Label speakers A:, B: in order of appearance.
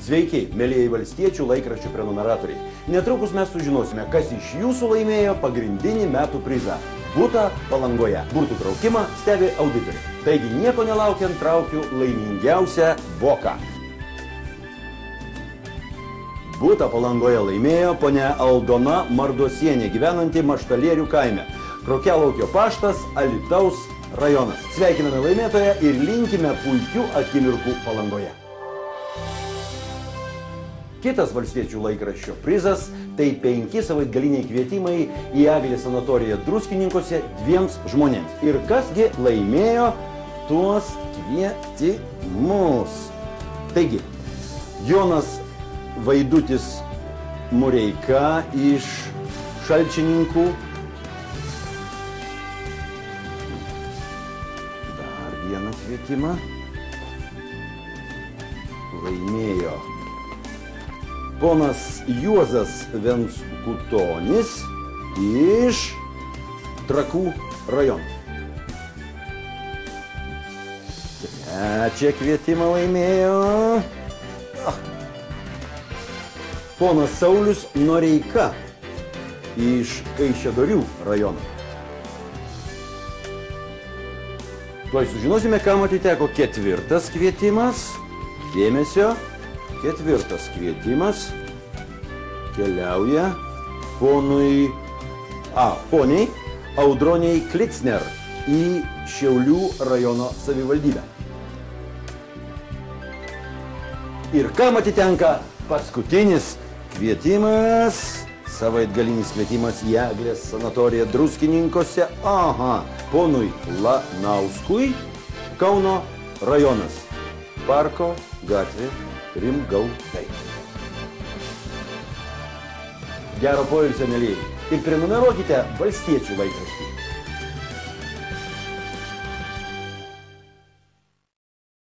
A: Sveiki, mėlyjei valstiečių laikraščių prenumeratoriai. Netrukus mes sužinosime, kas iš jūsų laimėjo pagrindinį metų prizą – butą Palangoje. Burtų traukimą stebi auditoriai. Taigi nieko nelaukiant traukiu laimingiausią voką. Butą Palangoje laimėjo ponia Aldona Mardosienė, gyvenanti Maštalierių kaime. Krokialaukio paštas, Alytaus rajonas. Sveikiname laimėtoją ir linkime puikių akimirkų Palangoje. Kitas valstiečių laikraščio prizas – tai 5 savaitgaliniai kvietimai į Eglės sanatoriją Druskininkuose 2 žmonėms. Ir kasgi laimėjo tuos kvietimus? Taigi, Jonas Vaidutis Mureika iš Šalčininkų. Dar vieną kvietimą laimėjo ponas Juozas Venskutonis iš Trakų rajono. Trečią kvietimą laimėjo ponas Saulius Noreika iš Kaišiadorių rajono. Tuoj sužinosime, kam atiteko 4. kvietimas. Dėmesio. 4. kvietimas keliauja poniai Audroniai Klicner į Šiaulių rajono savivaldybę. Ir kam atitenka paskutinis kvietimas, savaitgalinis kvietimas į Eglės sanatoriją Druskininkuose, ponui Lanauskui, Kauno rajonas, Parko gatvė Rimgautai. Gero poilsio, mėlyjei, ir prenumeruokite valstiečių laikraštį.